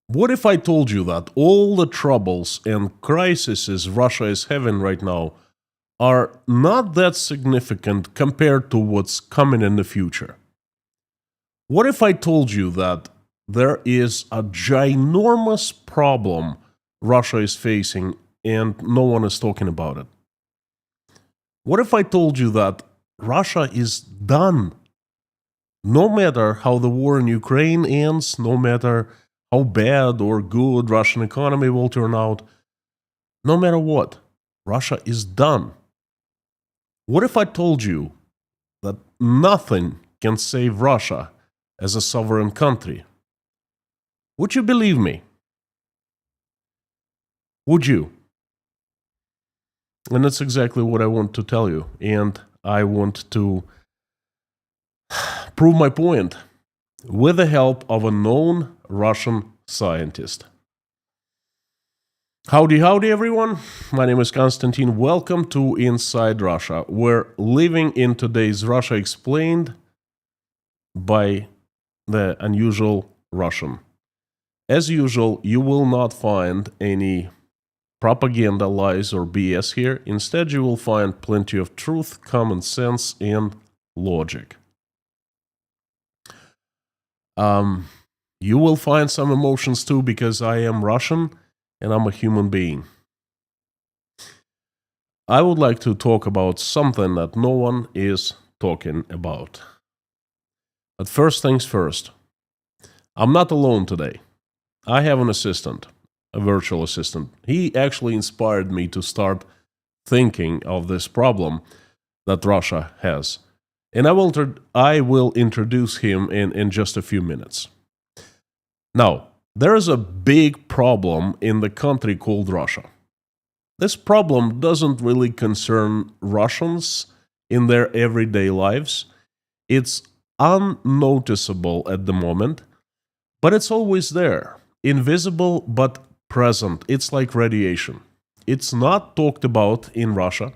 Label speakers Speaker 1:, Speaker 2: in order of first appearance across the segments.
Speaker 1: What if I told you that all the troubles and crises Russia is having right now are not that significant compared to what's coming in the future? What if I told you that there is a ginormous problem Russia is facing and no one is talking about it? What if I told you that Russia is done? No matter how the war in Ukraine ends, no matter how bad or good Russian economy will turn out, no matter what, Russia is done. What if I told you that nothing can save Russia as a sovereign country? Would you believe me? Would you? And that's exactly what I want to tell you. And I want to prove my point with the help of a known Russian scientist. Howdy, everyone. My name is Konstantin. Welcome to Inside Russia. We're living in today's Russia explained by the unusual Russian. As usual, you will not find any propaganda, lies, or BS here. Instead, you will find plenty of truth, common sense, and logic. You will find some emotions too, because I am Russian and I'm a human being. I would like to talk about something that no one is talking about. But first things first, I'm not alone today. I have an assistant, a virtual assistant. He actually inspired me to start thinking of this problem that Russia has. And I will introduce him in just a few minutes. Now, there is a big problem in the country called Russia. This problem doesn't really concern Russians in their everyday lives. It's unnoticeable at the moment, but it's always there. Invisible but present. It's like radiation. It's not talked about in Russia.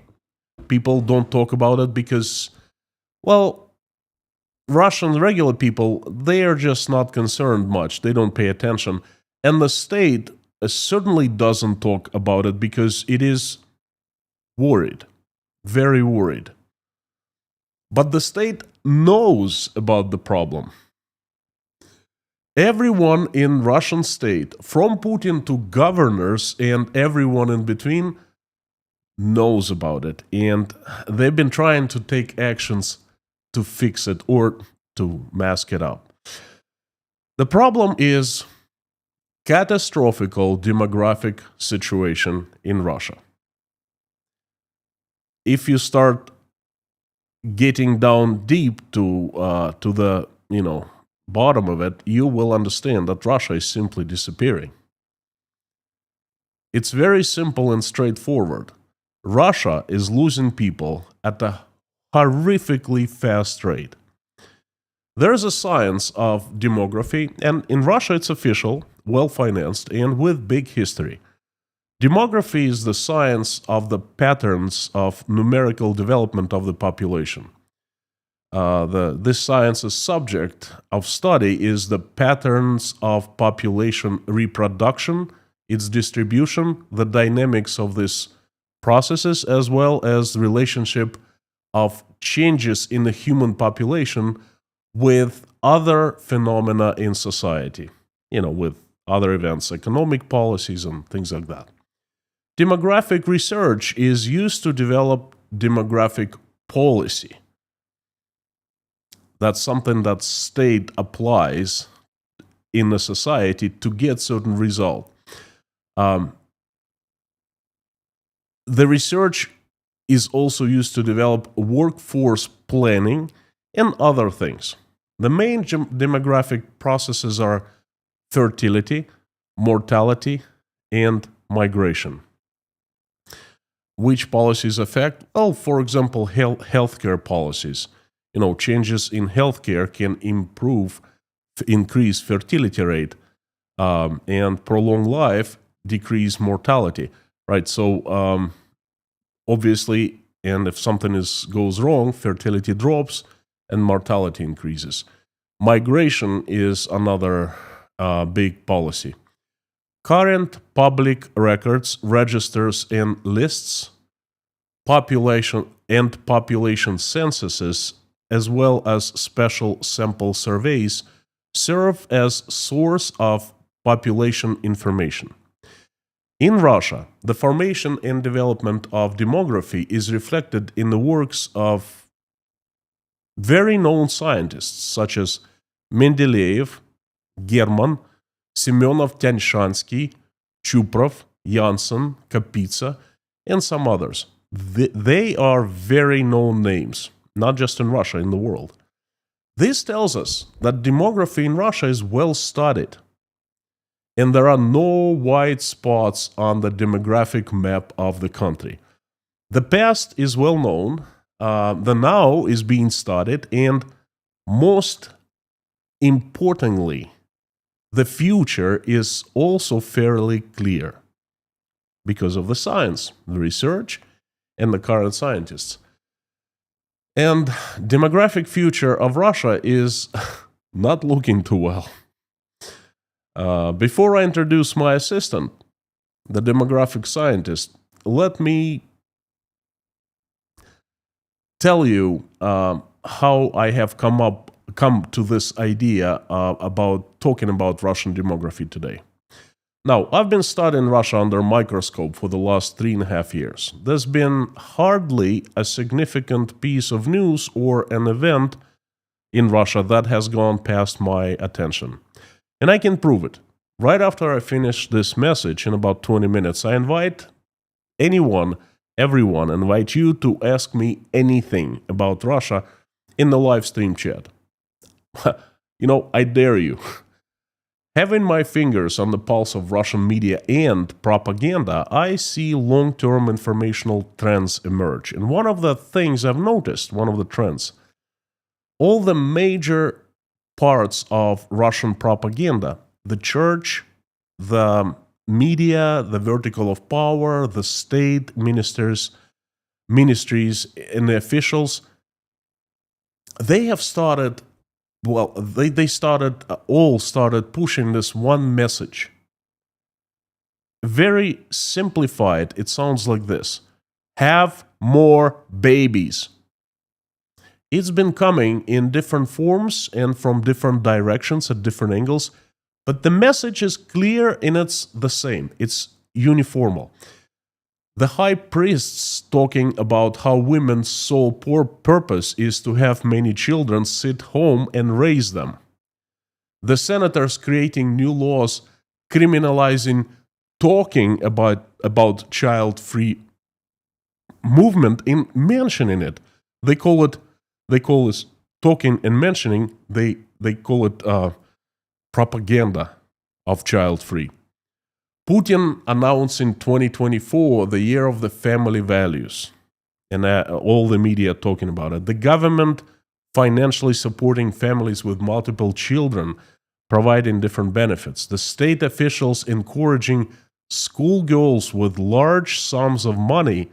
Speaker 1: People don't talk about it because, well, Russian regular people, they are just not concerned much. They don't pay attention. And the state certainly doesn't talk about it because it is worried, very worried. But the state knows about the problem. Everyone in Russian state, from Putin to governors and everyone in between, knows about it. And they've been trying to take actions to fix it or to mask it up. The problem is catastrophic demographic situation in Russia. If you start getting down deep to the bottom of it, you will understand that Russia is simply disappearing. It's very simple and straightforward. Russia is losing people at a horrifically fast rate. There's a science of demography, and in Russia it's official, well-financed, and with big history. Demography is the science of the patterns of numerical development of the population. This science's subject of study is the patterns of population reproduction, its distribution, the dynamics of these processes, as well as the relationship of changes in the human population with other phenomena in society, with other events, economic policies, and things like that. Demographic research is used to develop demographic policy. That's something that state applies in a society to get certain result. The research is also used to develop workforce planning and other things. The main demographic processes are fertility, mortality, and migration. Which policies affect? Well, for example, healthcare policies. Changes in healthcare can increase fertility rate, and prolong life, decrease mortality. Right? So, obviously, and if something goes wrong, fertility drops and mortality increases. Migration is another big policy. current public records, registers, and lists, population censuses, as well as special sample surveys, serve as source of population information. In Russia, the formation and development of demography is reflected in the works of very known scientists such as Mendeleev, German, Semyonov-Tanshansky, Chuprov, Janssen, Kapitsa, and some others. They are very known names, not just in Russia, in the world. This tells us that demography in Russia is well studied, and there are no white spots on the demographic map of the country. The past is well known, the now is being studied, and most importantly, the future is also fairly clear because of the science, the research, and the current scientists. And demographic future of Russia is not looking too well. Before I introduce my assistant, the demographic scientist, let me tell you how I have come to this idea about talking about Russian demography today. Now, I've been studying Russia under a microscope for the last 3.5 years. There's been hardly a significant piece of news or an event in Russia that has gone past my attention. And I can prove it. Right after I finish this message in about 20 minutes, I invite everyone, invite you to ask me anything about Russia in the live stream chat. I dare you. Having my fingers on the pulse of Russian media and propaganda, I see long-term informational trends emerge. And one of the things I've noticed, one of the trends, all the major parts of Russian propaganda, the church, the media, the vertical of power, the state ministries, and the officials, they have started all started pushing this one message. Very simplified, it sounds like this: have more babies. It's been coming in different forms and from different directions at different angles, but the message is clear and it's the same. It's uniformal. The high priests talking about how women's sole purpose is to have many children, sit home and raise them. The senators creating new laws criminalizing talking about child-free movement and mentioning it. They call this talking and mentioning, they call it propaganda of child-free. Putin announced in 2024 the year of the family values, and all the media talking about it. The government financially supporting families with multiple children, providing different benefits. The state officials encouraging schoolgirls with large sums of money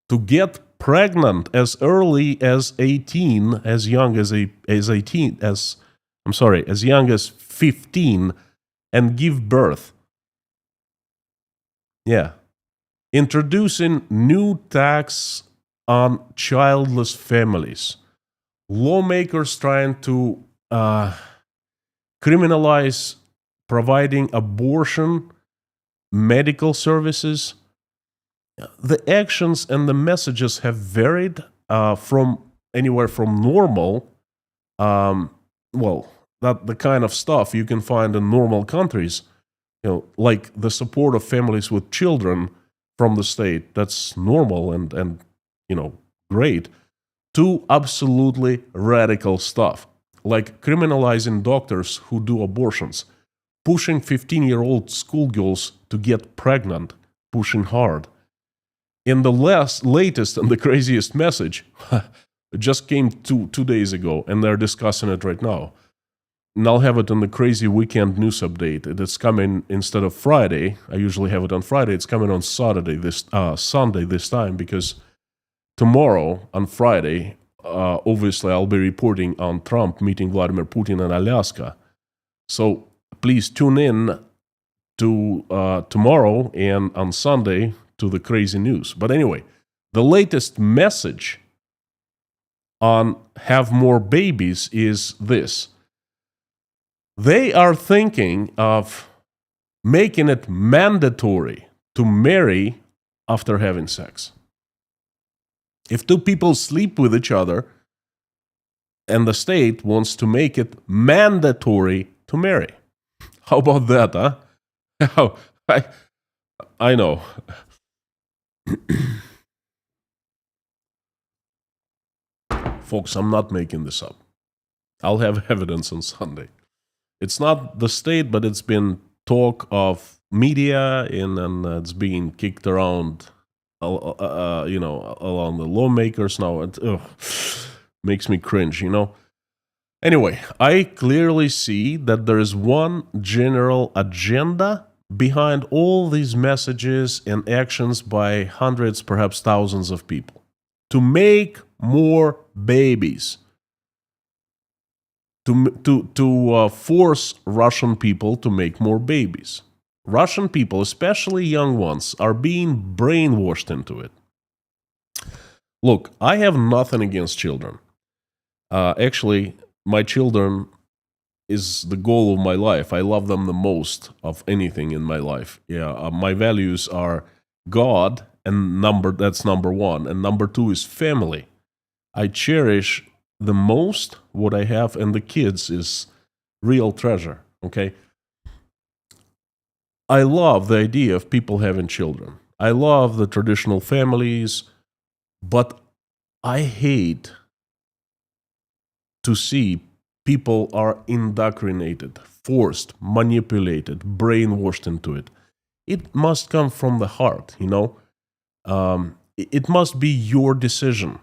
Speaker 1: to get pregnant as early as 18, as young as 15, and give birth. Yeah. Introducing new tax on childless families. Lawmakers trying to criminalize providing abortion, medical services. The actions and the messages have varied from anywhere from normal, that the kind of stuff you can find in normal countries, like the support of families with children from the state, that's normal and great, to absolutely radical stuff, like criminalizing doctors who do abortions, pushing 15-year-old schoolgirls to get pregnant, pushing hard. In the latest and the craziest message, it just came two days ago, and they're discussing it right now. And I'll have it in the crazy weekend news update. It's coming instead of Friday. I usually have it on Friday. It's coming on Sunday this time, because tomorrow on Friday, obviously I'll be reporting on Trump meeting Vladimir Putin in Alaska. So please tune in to tomorrow and on Sunday to the crazy news. But anyway, the latest message on have more babies is this. They are thinking of making it mandatory to marry after having sex. If two people sleep with each other and the state wants to make it mandatory to marry. How about that, huh? I know. Folks, I'm not making this up. I'll have evidence on Sunday. It's not the state, but it's been talk of media, and it's being kicked around, along the lawmakers now. It makes me cringe, Anyway, I clearly see that there is one general agenda behind all these messages and actions by hundreds, perhaps thousands of people. To make more babies. To force Russian people to make more babies. Russian people, especially young ones, are being brainwashed into it. Look, I have nothing against children. Actually, my children is the goal of my life. I love them the most of anything in my life. My values are God, and that's number one. And number two is family. I cherish the most what I have, and the kids is real treasure, okay? I love the idea of people having children. I love the traditional families, but I hate to see people are indoctrinated, forced, manipulated, brainwashed into it. It must come from the heart, It must be your decision.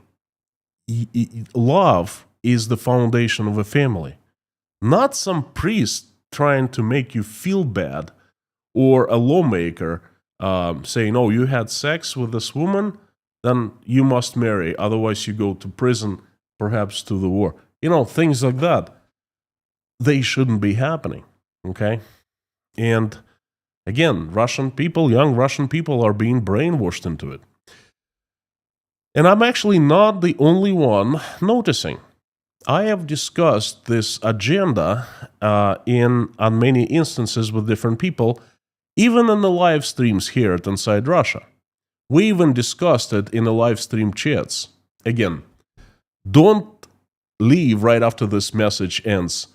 Speaker 1: Love is the foundation of a family, not some priest trying to make you feel bad, or a lawmaker saying, oh, you had sex with this woman, then you must marry, otherwise you go to prison, perhaps to the war. Things like that. They shouldn't be happening, okay? And again, young Russian people are being brainwashed into it. And I'm actually not the only one noticing. I have discussed this agenda on many instances with different people, even in the live streams here at Inside Russia. We even discussed it in the live stream chats. Again, don't leave right after this message ends.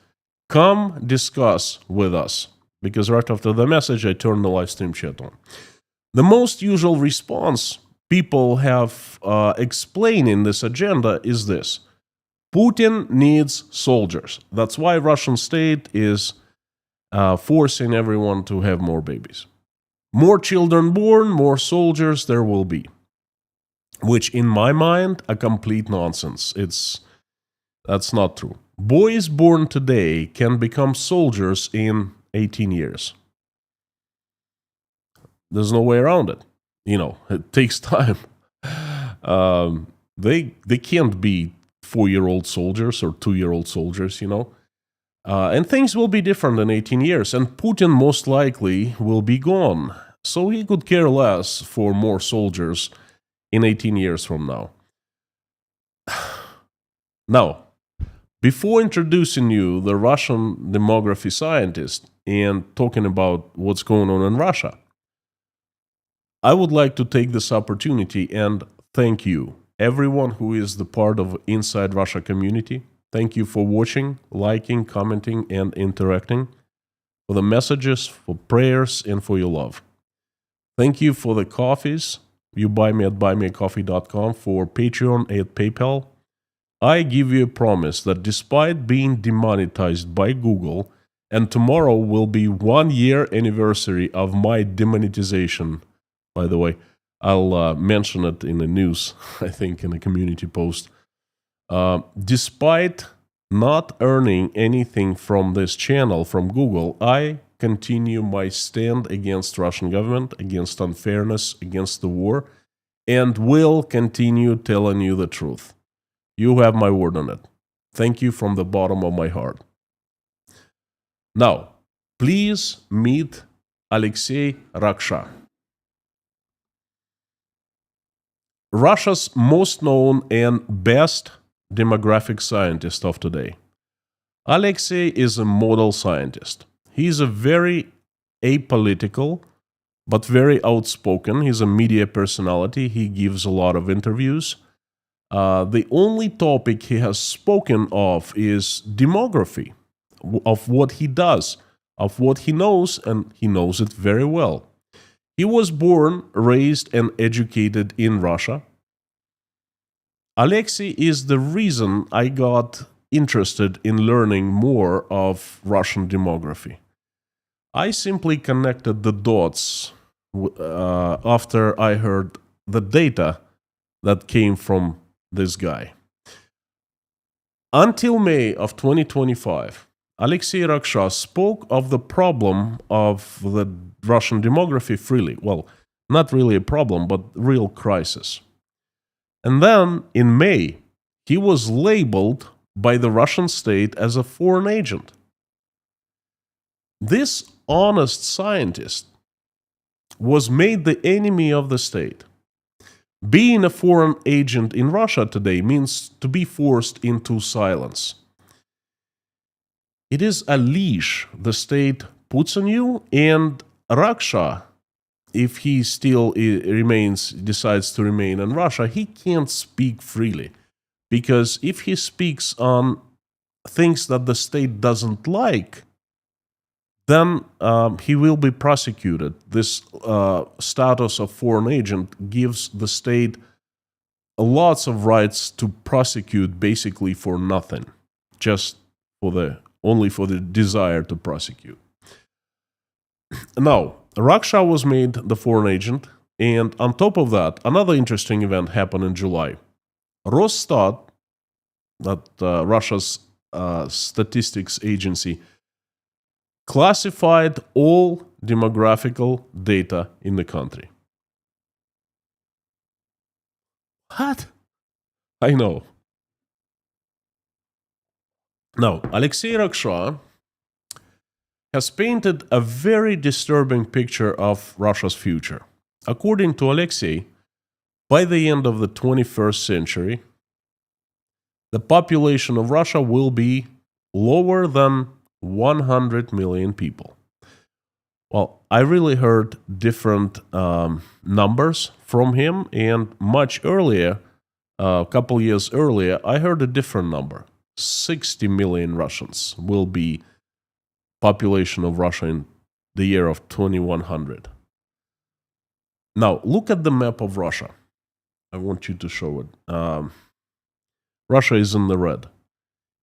Speaker 1: Come discuss with us, because right after the message, I turn the live stream chat on. The most usual response people have explaining this agenda is this. Putin needs soldiers. That's why Russian state is forcing everyone to have more babies. More children born, more soldiers there will be. Which, in my mind, a complete nonsense. That's not true. Boys born today can become soldiers in 18 years. There's no way around it. It takes time. They can't be 4-year-old soldiers or 2-year-old soldiers, And things will be different in 18 years, and Putin most likely will be gone. So he could care less for more soldiers in 18 years from now. Now, before introducing you the Russian demography scientist and talking about what's going on in Russia, I would like to take this opportunity and thank you, everyone who is the part of Inside Russia community. Thank you for watching, liking, commenting, and interacting, for the messages, for prayers, and for your love. Thank you for the coffees you buy me at buymeacoffee.com, for Patreon at PayPal. I give you a promise that despite being demonetized by Google, and tomorrow will be 1-year anniversary of my demonetization. By the way, I'll mention it in the news, I think, in a community post. Despite not earning anything from this channel from Google, I continue my stand against Russian government, against unfairness, against the war, and will continue telling you the truth. You have my word on it. Thank you from the bottom of my heart. Now, please meet Alexei Raksha, Russia's most known and best demographic scientist of today. Alexei is a model scientist. He's a very apolitical but very outspoken. He's a media personality. He gives a lot of interviews. The only topic he has spoken of is demography, of what he does, of what he knows, and he knows it very well. He was born, raised, and educated in Russia. Alexei is the reason I got interested in learning more of Russian demography. I simply connected the dots after I heard the data that came from this guy. Until May of 2025, Alexei Raksha spoke of the problem of the Russian demography freely. Well, not really a problem, but real crisis. And then in May, he was labeled by the Russian state as a foreign agent. This honest scientist was made the enemy of the state. Being a foreign agent in Russia today means to be forced into silence. It is a leash the state puts on you, and Raksha, if he still decides to remain in Russia, he can't speak freely. Because if he speaks on things that the state doesn't like, then he will be prosecuted. This status of foreign agent gives the state lots of rights to prosecute basically for nothing, just only for the desire to prosecute. Now, Raksha was made the foreign agent, and on top of that, another interesting event happened in July. Rosstat, that Russia's statistics agency, classified all demographical data in the country. What? I know. Now, Alexei Raksha has painted a very disturbing picture of Russia's future. According to Alexei, by the end of the 21st century, the population of Russia will be lower than 100 million people. Well, I really heard different numbers from him, and much earlier, a couple years earlier, I heard a different number. 60 million Russians will be population of Russia in the year of 2100. Now, look at the map of Russia. I want you to show it. Russia is in the red.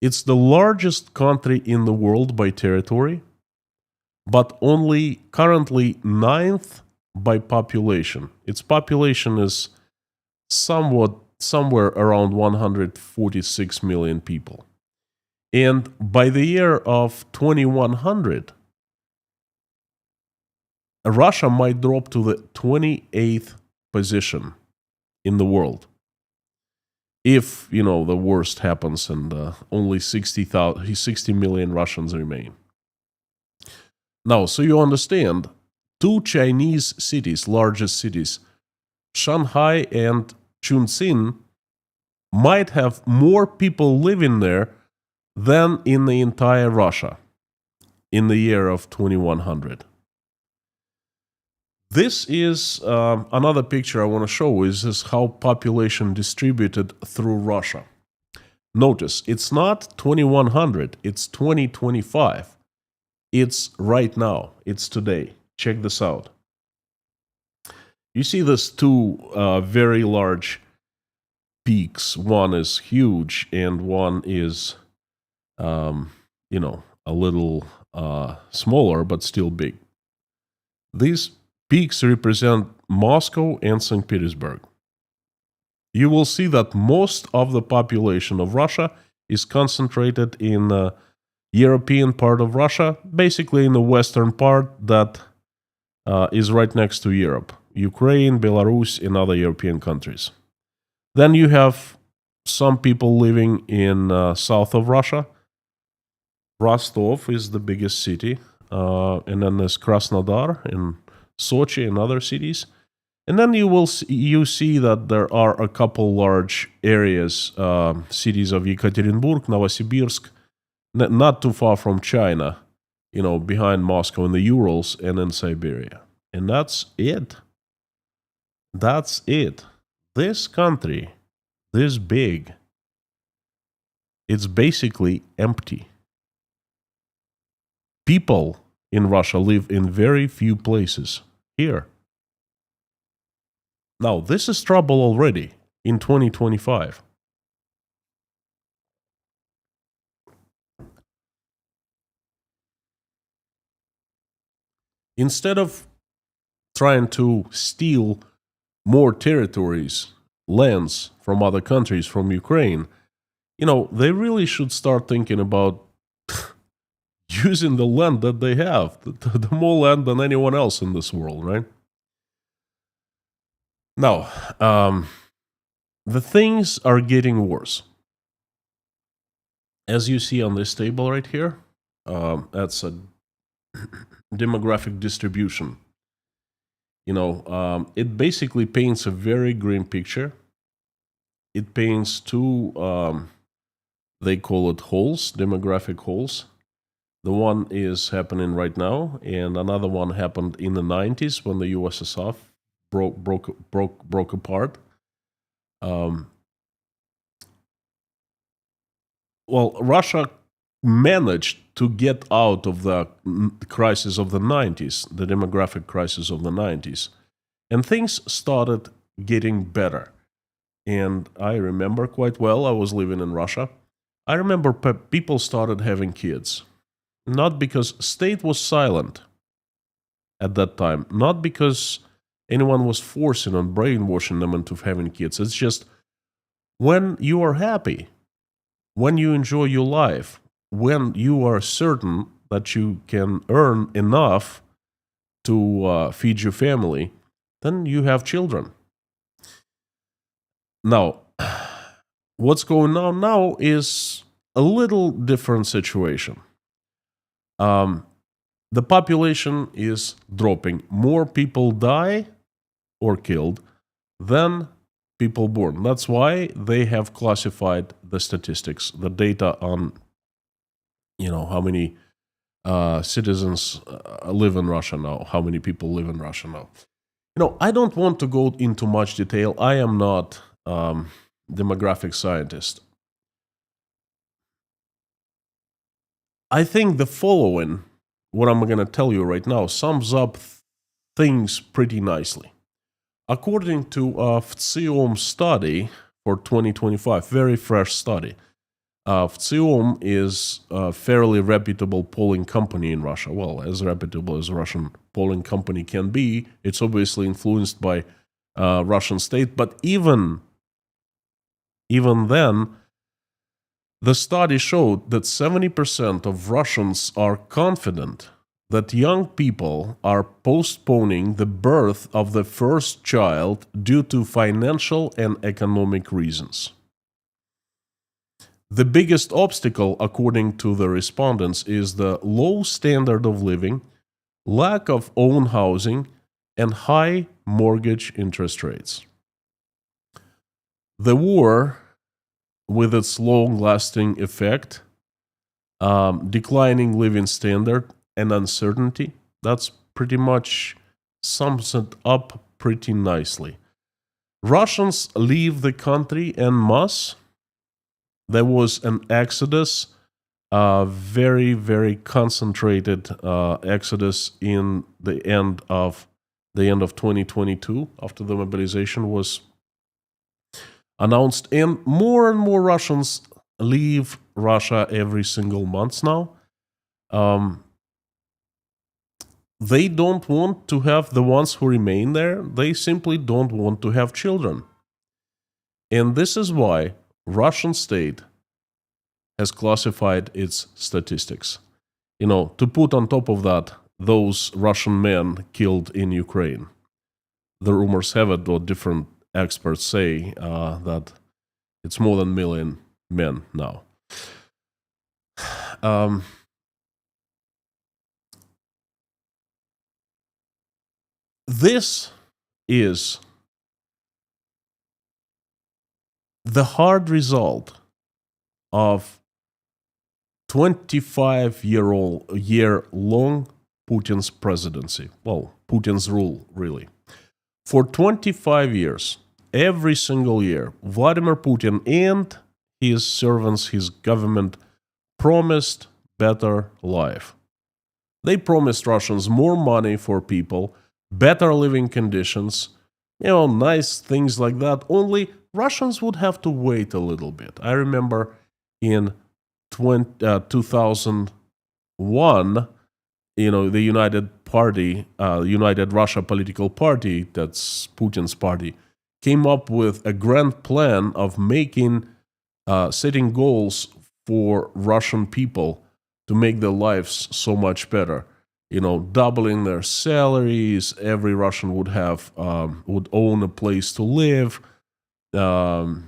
Speaker 1: It's the largest country in the world by territory, but only currently ninth by population. Its population is somewhere around 146 million people. And by the year of 2100, Russia might drop to the 28th position in the world. If, the worst happens and only 60 million Russians remain. Now, so you understand, two Chinese cities, largest cities, Shanghai and Chongqing, might have more people living there than in the entire Russia in the year of 2100. This is another picture I want to show. Is how population distributed through Russia. Notice, it's not 2100, it's 2025. It's right now, it's today. Check this out. You see these two very large peaks. One is huge and one is, a little smaller, but still big. These peaks represent Moscow and St. Petersburg. You will see that most of the population of Russia is concentrated in the European part of Russia, basically in the western part that is right next to Europe. Ukraine, Belarus, and other European countries. Then you have some people living in south of Russia. Rostov is the biggest city and then there's Krasnodar and Sochi and other cities. And then you see that there are a couple large areas, cities of Yekaterinburg, Novosibirsk, not too far from China, behind Moscow in the Urals and in Siberia. And that's it. That's it. This country, this big, it's basically empty. People in Russia live in very few places here. Now, this is trouble already in 2025. Instead of trying to steal more territories, lands from other countries, from Ukraine, they really should start thinking about using the land that they have, the more land than anyone else in this world, right? Now, the things are getting worse. As you see on this table right here, that's a demographic distribution. It basically paints a very grim picture. It paints two, they call it holes, demographic holes. The one is happening right now, and another one happened in the 90s when the USSR broke apart. Um, Russia managed to get out of the crisis of the 90s, the demographic crisis of the 90s, and things started getting better. And I remember quite well, I was living in Russia. I remember people started having kids, not because state was silent at that time, not because anyone was forcing and brainwashing them into having kids. It's just when you are happy, when you enjoy your life, when you are certain that you can earn enough to feed your family, then you have children. Now, what's going on now is a little different situation. The population is dropping. More people die or killed than people born. That's why they have classified the statistics, the data on, how many citizens live in Russia now, how many people live in Russia now. I don't want to go into much detail. I am not demographic scientist. I think the following, what I'm going to tell you right now, sums up things pretty nicely. According to a FTSIOM study for 2025, very fresh study, FTSIOM is a fairly reputable polling company in Russia. Well, as reputable as a Russian polling company can be, it's obviously influenced by Russian state. But even then, the study showed that 70% of Russians are confident that young people are postponing the birth of the first child due to financial and economic reasons. The biggest obstacle, according to the respondents, is the low standard of living, lack of own housing, and high mortgage interest rates. The war, with its long-lasting effect, declining living standard, and uncertainty, that's pretty much sums it up pretty nicely. Russians leave the country en masse. There was an exodus, very, very concentrated exodus in the end of 2022, after the mobilization was announced, and more Russians leave Russia every single month now. They don't want to have the ones who remain there. They simply don't want to have children. And this is why Russian state has classified its statistics. To put on top of that those Russian men killed in Ukraine. The rumors have it, or different experts say, that it's more than a million men now. This is the hard result of 25-year long Putin's presidency. Well, Putin's rule, really. For 25 years, every single year, Vladimir Putin and his servants, his government, promised better life. They promised Russians more money for people, better living conditions, nice things like that. Only Russians would have to wait a little bit. I remember in 2001, the United Russia political party, that's Putin's party, came up with a grand plan of setting goals for Russian people to make their lives so much better. Doubling their salaries. Every Russian would own a place to live. All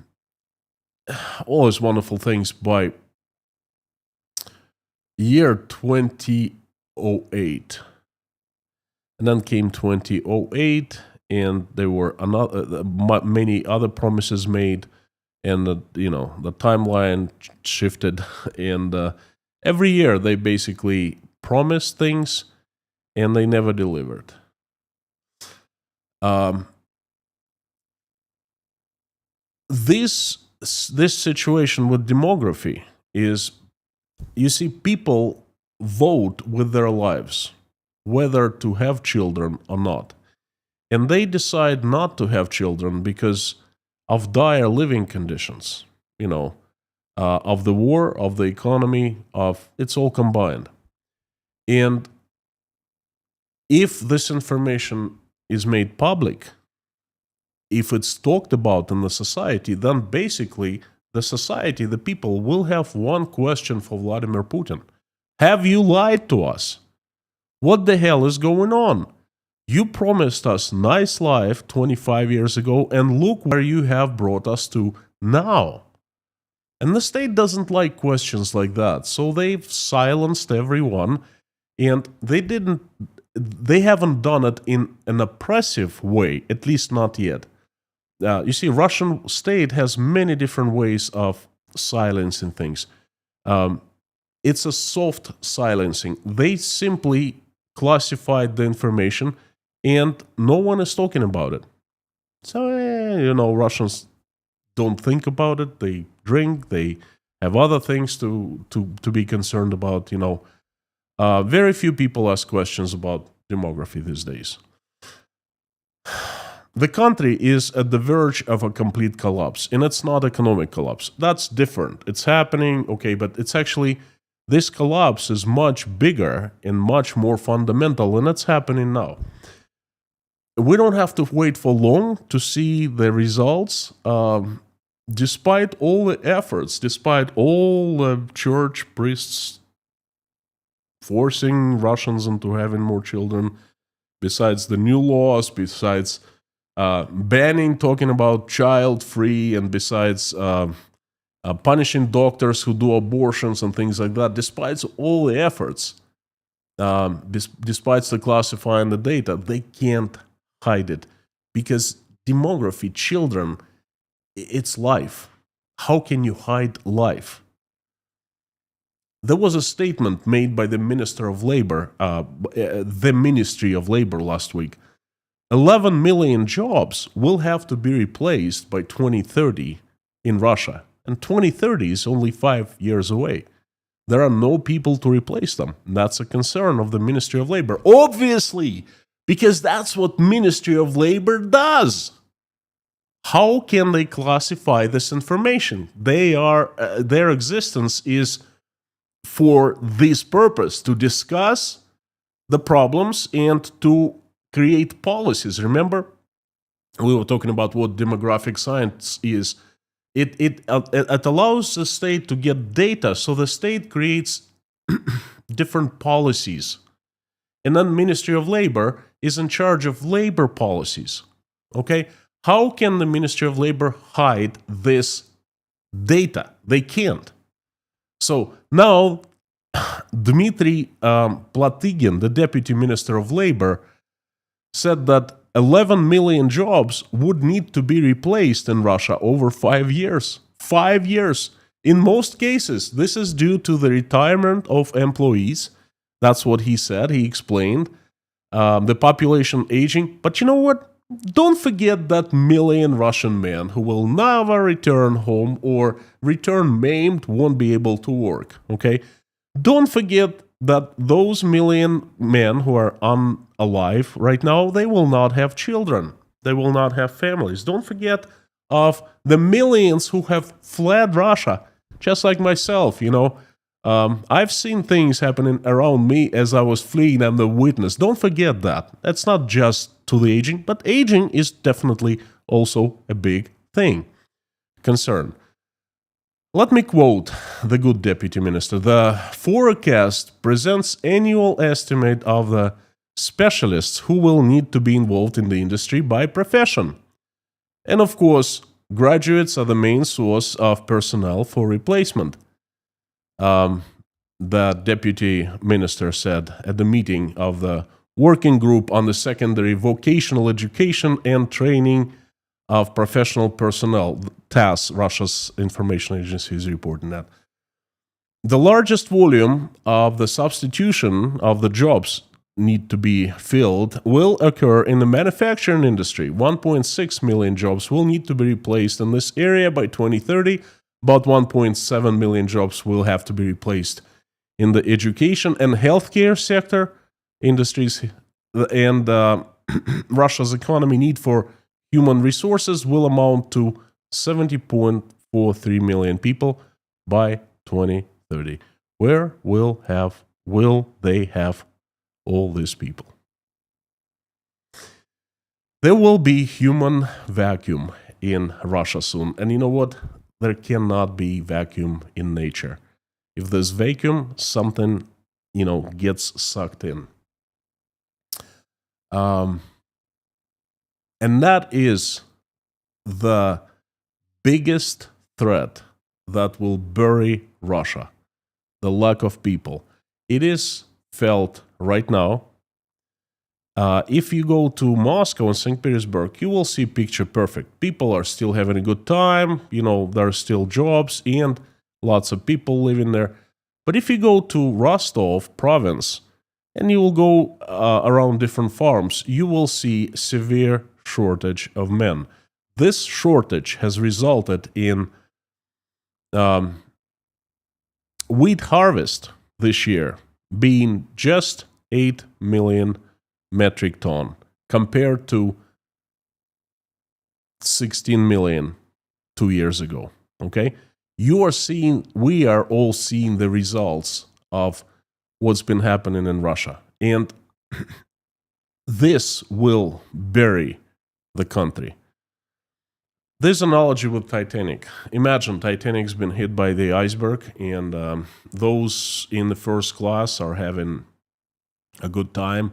Speaker 1: these wonderful things. By year 2008, and then came 2008, and there were many other promises made, and the timeline shifted, and every year they basically promised things, and they never delivered. This situation with demography is, you see, people vote with their lives whether to have children or not. And they decide not to have children because of dire living conditions, of the war, of the economy, it's all combined. And if this information is made public, if it's talked about in the society, then basically the people will have one question for Vladimir Putin. Have you lied to us? What the hell is going on? You promised us nice life 25 years ago, and look where you have brought us to now. And the state doesn't like questions like that, so they've silenced everyone, and they haven't done it in an oppressive way, at least not yet. You see, Russian state has many different ways of silencing things. It's a soft silencing. They simply classified the information, and no one is talking about it. So, Russians don't think about it. They drink. They have other things to be concerned about. Very few people ask questions about demography these days. The country is at the verge of a complete collapse, and it's not economic collapse. That's different. It's happening, okay, but it's actually, this collapse is much bigger and much more fundamental, and it's happening now. We don't have to wait for long to see the results. Despite all the efforts, despite all the church priests forcing Russians into having more children, besides the new laws, besides banning talking about child-free, and besides punishing doctors who do abortions and things like that, despite all the efforts, despite the classifying the data, they can't hide it. Because demography, children, it's life. How can you hide life? There was a statement made by the Minister of Labor, the Ministry of Labor last week. 11 million jobs will have to be replaced by 2030 in Russia. And 2030 is only 5 years away. There are no people to replace them. That's a concern of the Ministry of Labor. Obviously, because that's what Ministry of Labor does. How can they classify this information? Their existence is for this purpose, to discuss the problems and to create policies. Remember, we were talking about what demographic science is. It allows the state to get data, so the state creates different policies. And then Ministry of Labor is in charge of labor policies. Okay? How can the Ministry of Labor hide this data? They can't. So now, Dmitry Platygin, the Deputy Minister of Labor, said that 11 million jobs would need to be replaced in Russia over 5 years. 5 years. In most cases, this is due to the retirement of employees. That's what he said. He explained the population aging. But you know what? Don't forget that million Russian men who will never return home or return maimed, won't be able to work. Okay? Don't forget that those million men who are alive right now, they will not have children. They will not have families. Don't forget of the millions who have fled Russia, just like myself, I've seen things happening around me as I was fleeing. I'm the witness. Don't forget that. That's not just to the aging, but aging is definitely also a big concern. Let me quote the good deputy minister. The forecast presents annual estimate of the specialists who will need to be involved in the industry by profession. And of course, graduates are the main source of personnel for replacement. The deputy minister said at the meeting of the working group on the secondary vocational education and training of professional personnel, TASS, Russia's information agency, is reporting that. The largest volume of the substitution of the jobs need to be filled will occur in the manufacturing industry. 1.6 million jobs will need to be replaced in this area by 2030. About 1.7 million jobs will have to be replaced in the education and healthcare sector industries, and Russia's economy need for human resources will amount to 70.43 million people by 2030. Where will they have all these people? There will be human vacuum in Russia soon. And you know what? There cannot be vacuum in nature. If there's vacuum, something, gets sucked in. And that is the biggest threat that will bury Russia, the lack of people. It is felt right now. If you go to Moscow and St. Petersburg, you will see picture perfect. People are still having a good time. There are still jobs and lots of people living there. But if you go to Rostov province and you will go around different farms, you will see severe shortage of men. This shortage has resulted in wheat harvest this year being just 8 million metric ton compared to 16 million 2 years ago. Okay? We are all seeing the results of what's been happening in Russia. And this will bury the country. This analogy with Titanic. Imagine Titanic's been hit by the iceberg, and those in the first class are having a good time.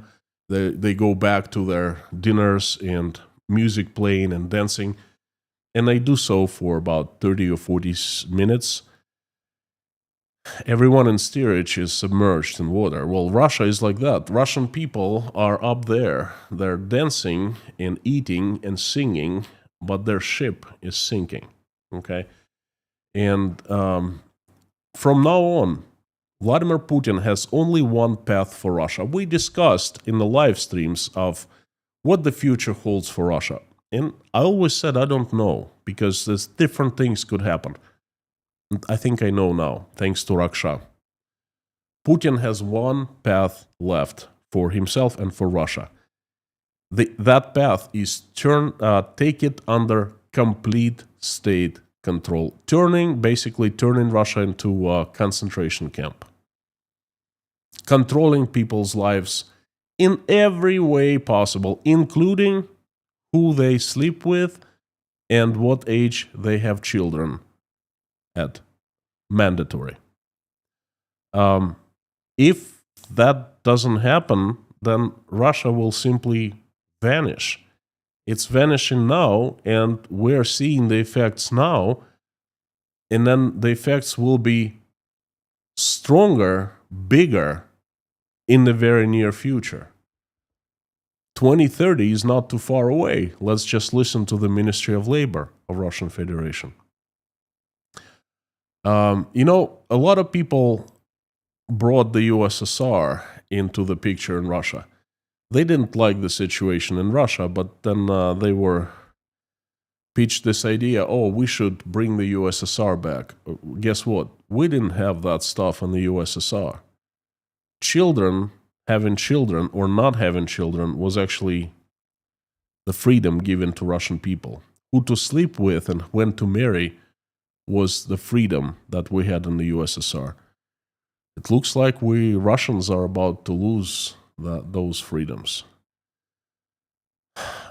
Speaker 1: They go back to their dinners and music playing and dancing, and they do so for about 30 or 40 minutes. Everyone in steerage is submerged in water. Well, Russia is like that. Russian people are up there. They're dancing and eating and singing, but their ship is sinking. Okay? And from now on, Vladimir Putin has only one path for Russia. We discussed in the live streams of what the future holds for Russia. And I always said I don't know, because there's different things could happen. And I think I know now, thanks to Raksha. Putin has one path left for himself and for Russia. That path is take it under complete state control, basically turning Russia into a concentration camp, controlling people's lives in every way possible, including who they sleep with and what age they have children at. Mandatory. If that doesn't happen, then Russia will simply vanish. It's vanishing now, and we're seeing the effects now, and then the effects will be stronger, bigger in the very near future. 2030 is not too far away. Let's just listen to the Ministry of Labor of Russian Federation. A lot of people brought the USSR into the picture in Russia. They didn't like the situation in Russia, but then they were pitched this idea, oh, we should bring the USSR back. Guess what? We didn't have that stuff in the USSR. Children, having children or not having children was actually the freedom given to Russian people. Who to sleep with and when to marry was the freedom that we had in the USSR. It looks like we Russians are about to lose those freedoms.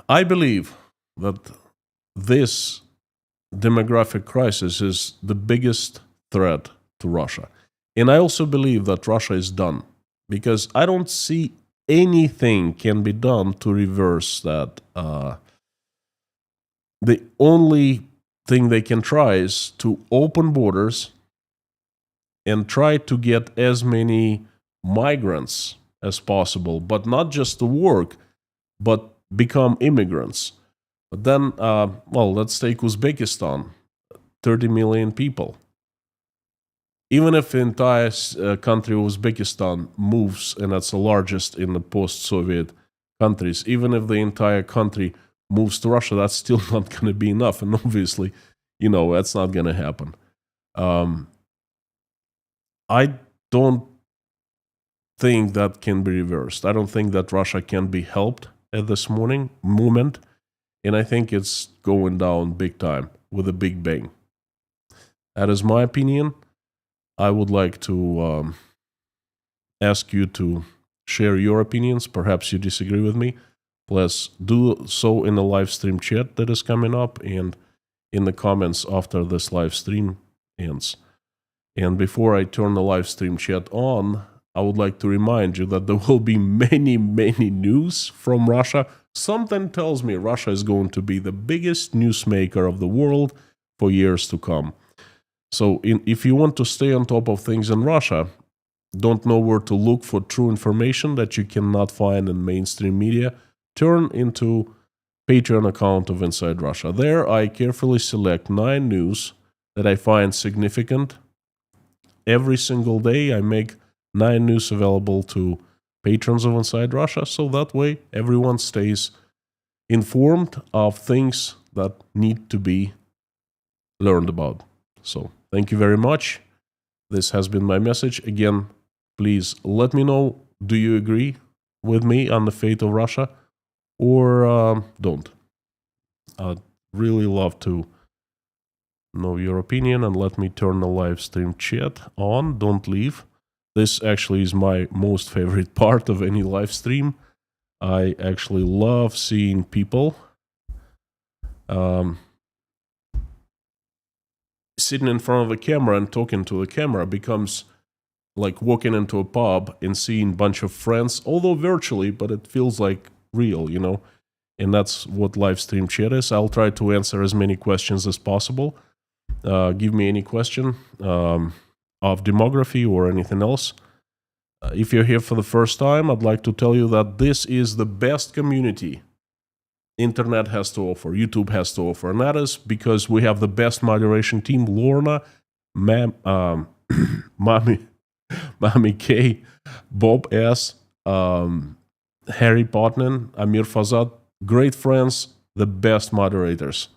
Speaker 1: I believe that this demographic crisis is the biggest threat to Russia. And I also believe that Russia is done, because I don't see anything can be done to reverse that. The only thing they can try is to open borders and try to get as many migrants as possible, but not just to work, but become immigrants. But then, let's take Uzbekistan, 30 million people. Even if the entire country of Uzbekistan moves, and that's the largest in the post-Soviet countries, even if the entire country moves to Russia, that's still not going to be enough. And obviously, that's not going to happen. I don't think that can be reversed. I don't think that Russia can be helped at this moment. And I think it's going down big time with a big bang. That is my opinion. I would like to ask you to share your opinions. Perhaps you disagree with me. Please do so in the live stream chat that is coming up and in the comments after this live stream ends. And before I turn the live stream chat on, I would like to remind you that there will be many, many news from Russia. Something tells me Russia is going to be the biggest newsmaker of the world for years to come. So if you want to stay on top of things in Russia, don't know where to look for true information that you cannot find in mainstream media, turn into Patreon account of Inside Russia. There I carefully select 9 news that I find significant. Every single day I make 9 news available to patrons of Inside Russia, so that way everyone stays informed of things that need to be learned about. So thank you very much. This has been my message. Again, please let me know, do you agree with me on the fate of Russia or don't? I'd really love to know your opinion, and let me turn the live stream chat on. Don't leave. This actually is my most favorite part of any live stream. I actually love seeing people sitting in front of a camera and talking to the camera. Becomes like walking into a pub and seeing a bunch of friends, although virtually, but it feels like real, And that's what live stream chat is. I'll try to answer as many questions as possible. Give me any question of demography or anything else. If you're here for the first time, I'd like to tell you that this is the best community internet has to offer, YouTube has to offer, and that is because we have the best moderation team: Lorna, Mami K, Bob S, Harry Potnan, Amir Fazad, great friends, the best moderators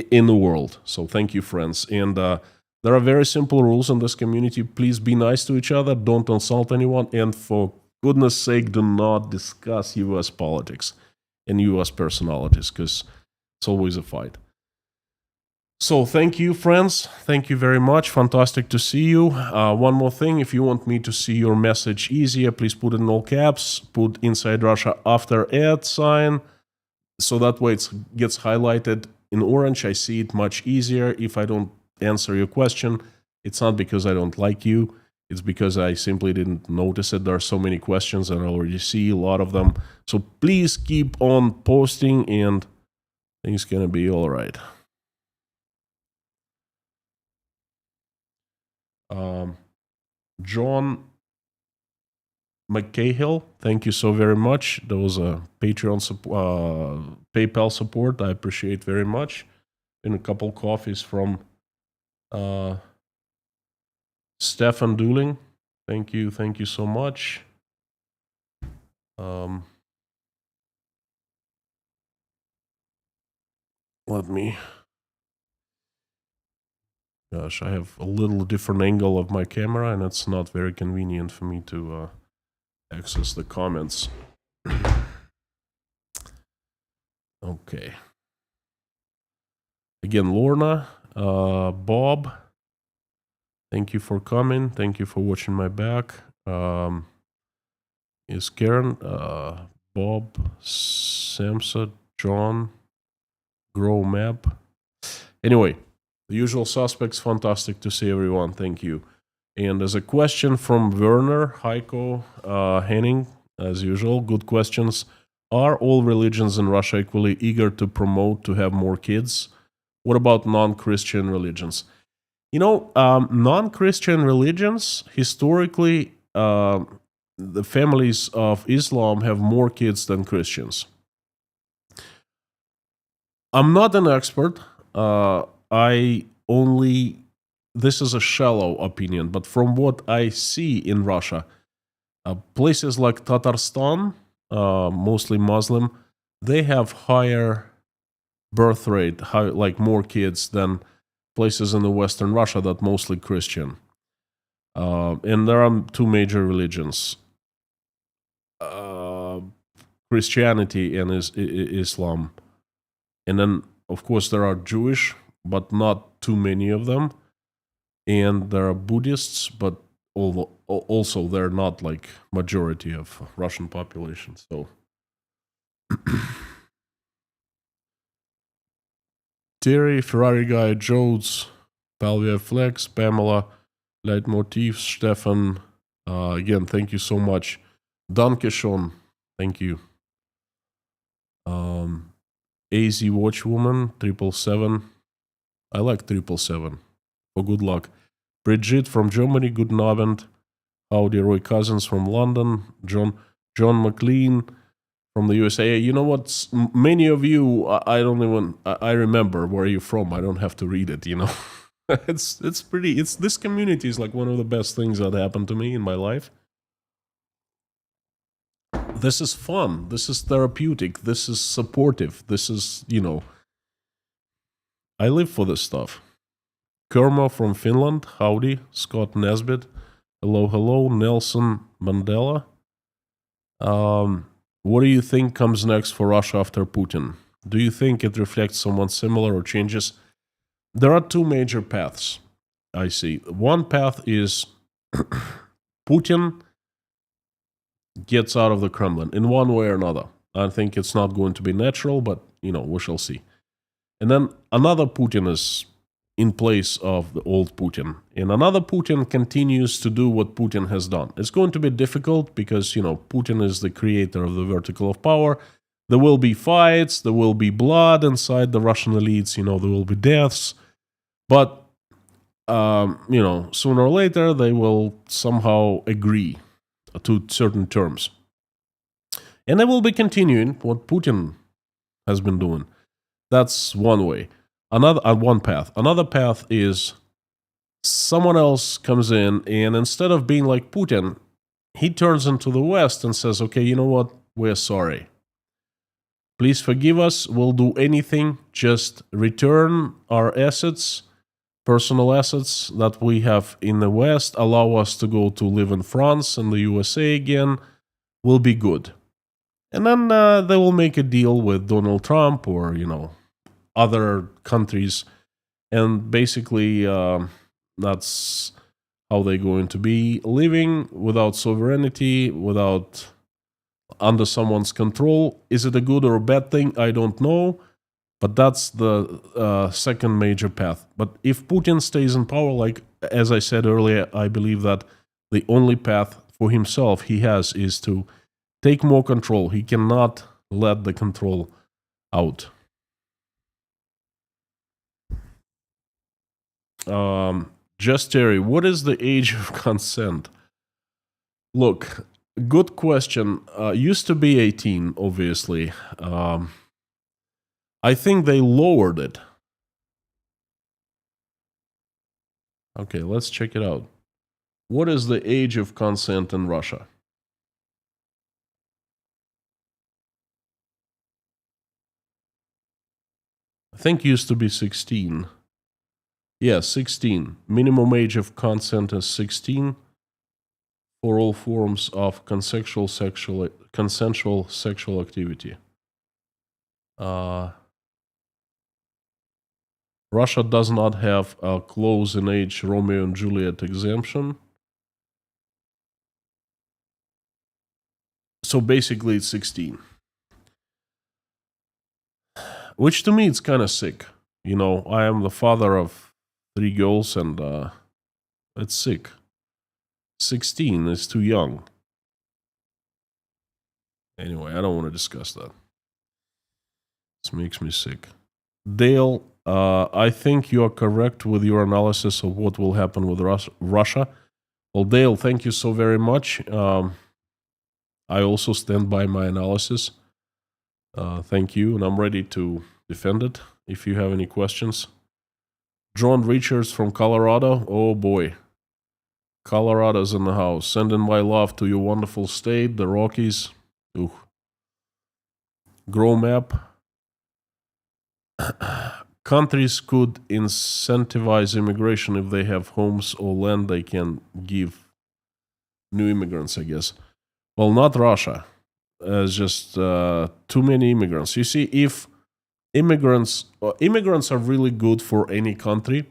Speaker 1: in the world. So thank you, friends. And there are very simple rules in this community. Please be nice to each other, don't insult anyone, and for goodness sake, do not discuss US politics and US personalities, because it's always a fight. So thank you, friends. Thank you very much. Fantastic to see you. One more thing, if you want me to see your message easier, please put it in all caps, put Inside Russia after @ sign, so that way it gets highlighted in orange. I see it much easier. If I don't answer your question, it's not because I don't like you. It's because I simply didn't notice it. There are so many questions and I already see a lot of them. So please keep on posting and things gonna be all right. John McCahill, thank you so very much. There was a PayPal support. I appreciate very much. And a couple coffees from uh, Stefan Dooling. Thank you so much. Um, let me. Gosh, I have a little different angle of my camera, and it's not very convenient for me to access the comments. Okay. Again, Lorna, Bob, thank you for coming. Thank you for watching my back. Is Karen, Bob, Samsa, John, Grow Map. Anyway, the usual suspects. Fantastic to see everyone. Thank you. And there's a question from Werner Heiko Henning, as usual. Good questions. Are all religions in Russia equally eager to promote to have more kids? What about non-Christian religions? Non-Christian religions, historically, the families of Islam have more kids than Christians. I'm not an expert. I only, this is a shallow opinion, but from what I see in Russia, places like Tatarstan, mostly Muslim, they have higher birth rate, like more kids than places in the Western Russia that mostly Christian. And there are two major religions, Christianity and Islam. And then, of course, there are Jewish, but not too many of them. And there are Buddhists, but also they're not like majority of Russian population. So Terry, Ferrari Guy, Jodes, Palvia Flex, Pamela, Leitmotiv, Stefan. Again, thank you so much. Dankeschön, thank you. AZ Watchwoman, 777. I like 777. For good luck. Brigitte from Germany, good Abend. Howdy, Roy Cousins from London. John McLean from the USA. You know what? Many of you, I don't even, I remember where you're from. I don't have to read it, it's pretty, this community is like one of the best things that happened to me in my life. This is fun. This is therapeutic. This is supportive. This is, I live for this stuff. Kerma from Finland, howdy. Scott Nesbitt, hello. Nelson Mandela. What do you think comes next for Russia after Putin? Do you think it reflects someone similar or changes? There are two major paths I see. One path is Putin gets out of the Kremlin in one way or another. I think it's not going to be natural, but, we shall see. And then another Putin is in place of the old Putin. And another Putin continues to do what Putin has done. It's going to be difficult because, Putin is the creator of the vertical of power. There will be fights, there will be blood inside the Russian elites, there will be deaths. But, sooner or later, they will somehow agree to certain terms. And they will be continuing what Putin has been doing. That's one way. One path. Another path is someone else comes in, and instead of being like Putin, he turns into the West and says, okay, you know what? We're sorry. Please forgive us. We'll do anything. Just return our assets, personal assets that we have in the West. Allow us to go to live in France and the USA again. We'll be good. And then they will make a deal with Donald Trump or, other countries. And basically, that's how they're going to be living without sovereignty, without under someone's control. Is it a good or a bad thing? I don't know. But that's the second major path. But if Putin stays in power, like as I said earlier, I believe that the only path for himself he has is to take more control. He cannot let the control out. Just Terry, what is the age of consent? Look, Good question. Used to be 18, obviously. I think they lowered it. Okay, let's check it out. What is the age of consent in Russia? I think used to be 16. Yeah, 16. Minimum age of consent is 16 for all forms of consensual sexual activity. Uh, Russia does not have a close in age Romeo and Juliet exemption. So basically, it's 16. Which to me, it's kind of sick. You know, I am the father of 3 girls, and it's sick. 16 is too young. Anyway, I don't want to discuss that. This makes me sick. Dale, I think you are correct with your analysis of what will happen with Russia. Well, Dale, thank you so very much. I also stand by my analysis. Thank you, and I'm ready to defend it if you have any questions. John Richards from Colorado. Oh boy. Colorado's in the house. Sending my love to your wonderful state, the Rockies. Ooh. Grow map. Countries could incentivize immigration if they have homes or land they can give new immigrants, I guess. Well, not Russia. It's just too many immigrants. You see, if immigrants are really good for any country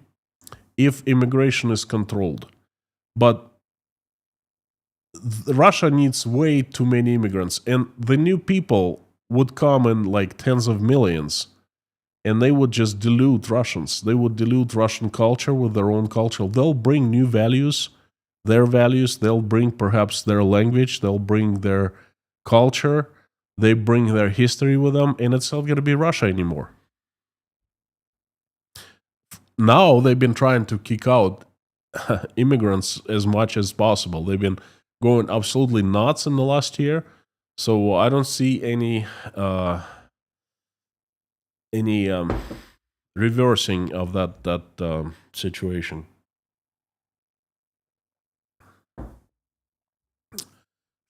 Speaker 1: if immigration is controlled, but Russia needs way too many immigrants, and the new people would come in like tens of millions, and they would just dilute Russians. They would dilute Russian culture with their own culture. They'll bring new values, their values. They'll bring perhaps their language. They'll bring their culture. They bring their history with them, and it's not going to be Russia anymore. Now they've been trying to kick out immigrants as much as possible. They've been going absolutely nuts in the last year. So I don't see any reversing of that situation.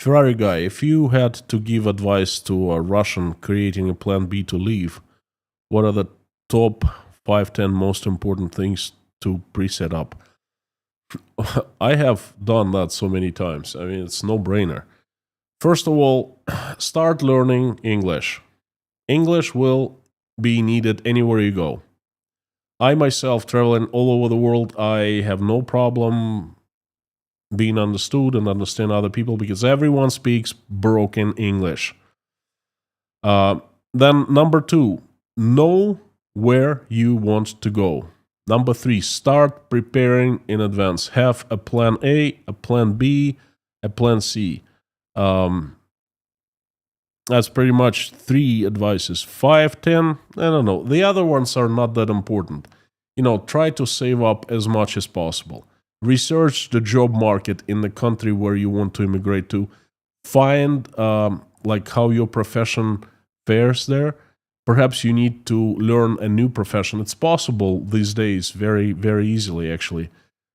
Speaker 1: Ferrari guy, if you had to give advice to a Russian creating a plan B to leave, what are the top 5-10 most important things to pre-set up? I have done that so many times. I mean, it's no brainer. First of all, start learning English. English will be needed anywhere you go. I myself, traveling all over the world, I have no problem being understood and understand other people because everyone speaks broken English. Then, number 2, know where you want to go. Number 3, start preparing in advance. Have a plan A, a plan B, a plan C. That's pretty much 3 advices. 5, 10, I don't know. The other ones are not that important. You know, try to save up as much as possible. Research the job market in the country where you want to immigrate to. Find like how your profession fares there. Perhaps you need to learn a new profession. It's possible these days very, very easily, actually.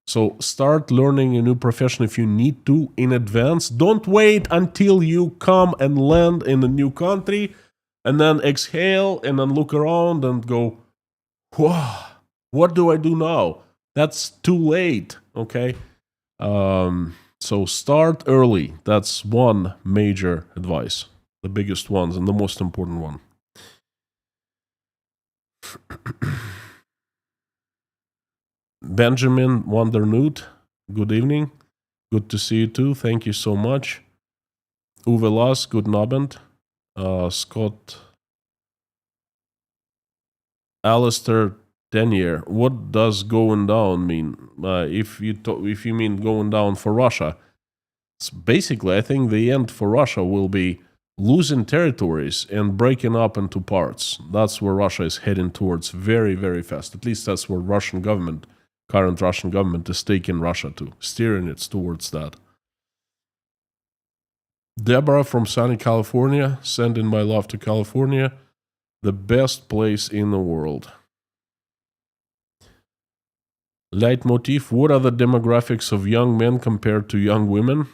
Speaker 1: So start learning a new profession if you need to in advance. Don't wait until you come and land in a new country and then exhale and then look around and go, wow, what do I do now? That's too late, okay? So start early. That's one major advice. The biggest ones and the most important one. Benjamin Wondernut, good evening. Good to see you too. Thank you so much. Uwe Las, good nabend. Scott Alistair Denier, what does going down mean? If you mean going down for Russia, it's basically, I think the end for Russia will be losing territories and breaking up into parts. That's where Russia is heading towards very, very fast. At least that's where current Russian government is taking Russia to, steering it towards that. Deborah from sunny California, sending my love to California, the best place in the world. Leitmotif: what are the demographics of young men compared to young women?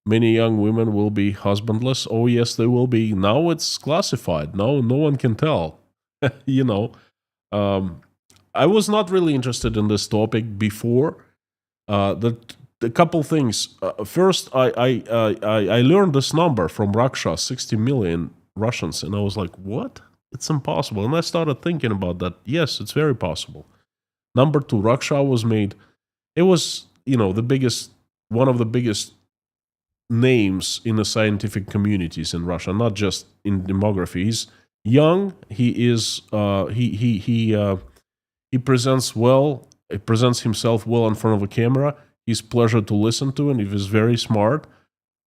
Speaker 1: Many young women will be husbandless. Oh, yes, they will be. Now it's classified. Now no one can tell. you know, um, I was not really interested in this topic before. The couple things. First, I learned this number from Russia, 60 million Russians, and I was like, what? It's impossible. And I started thinking about that. Yes, it's very possible. Number two, Russia was made. It was, the biggest, one of the biggest names in the scientific communities in Russia, not just in demography. He's young. He is. He presents well. He presents himself well in front of a camera. He's pleasure to listen to, and he's very smart.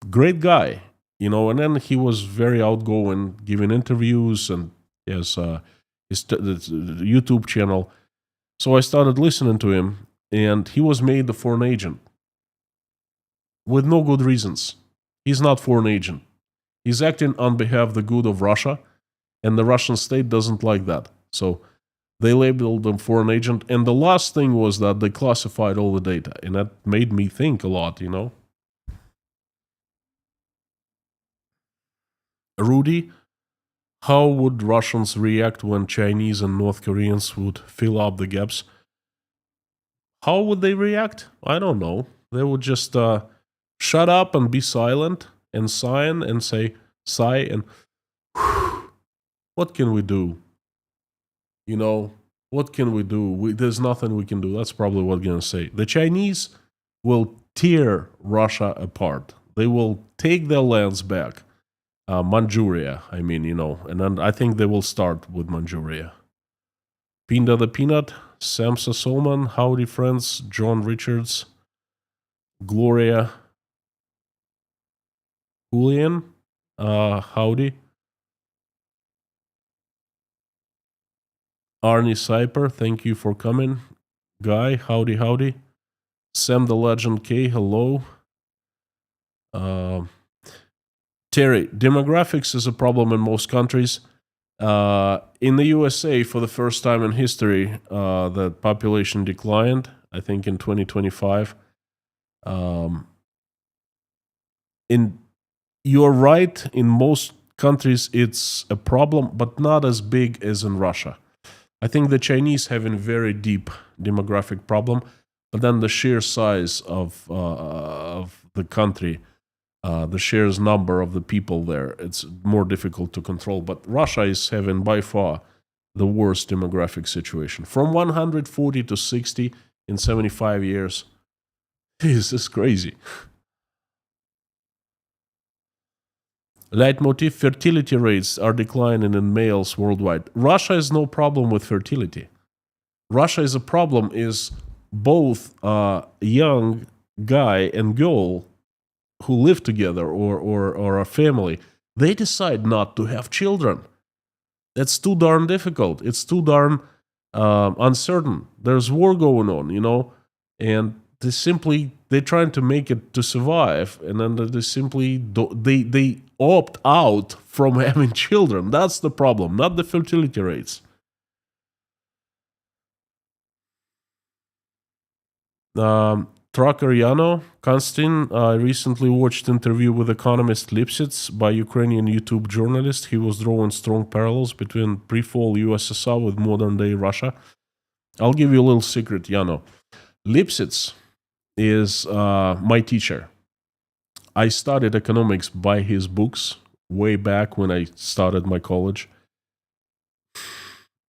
Speaker 1: Great guy, And then he was very outgoing, giving interviews, and he has his YouTube channel. So I started listening to him, and he was made a foreign agent with no good reasons. He's not foreign agent. He's acting on behalf of the good of Russia, and the Russian state doesn't like that. So they labeled him foreign agent. And the last thing was that they classified all the data, and that made me think a lot, Rudy, how would Russians react when Chinese and North Koreans would fill up the gaps? How would they react? I don't know. They would just shut up and be silent and sigh and say, sigh and, what can we do? What can we do? There's nothing we can do. That's probably what I'm going to say. The Chinese will tear Russia apart. They will take their lands back. Manchuria, and then I think they will start with Manchuria. Pinda the Peanut, Samsa Solman, howdy friends, John Richards, Gloria, Julian, howdy. Arnie Cyper, thank you for coming. Guy, howdy. Sam the Legend K, hello. Terry, demographics is a problem in most countries. In the USA, for the first time in history, the population declined, I think in 2025. You're right, in most countries it's a problem, but not as big as in Russia. I think the Chinese have a very deep demographic problem, but then the sheer size of the country, the sheer number of the people there, it's more difficult to control. But Russia is having by far the worst demographic situation. From 140 to 60 in 75 years. This is crazy. Leitmotif: fertility rates are declining in males worldwide. Russia has no problem with fertility. Russia is a problem is both a young guy and girl who live together or a family, they decide not to have children. That's too darn difficult. It's too darn uncertain. There's war going on, and they're trying to make it to survive, and then they simply they opt out from having children. That's the problem, not the fertility rates. Trucker Yano, Konstantin, I recently watched interview with economist Lipsitz by Ukrainian YouTube journalist. He was drawing strong parallels between pre-fall USSR with modern-day Russia. I'll give you a little secret, Yano. Lipsitz is my teacher. I studied economics by his books way back when I started my college.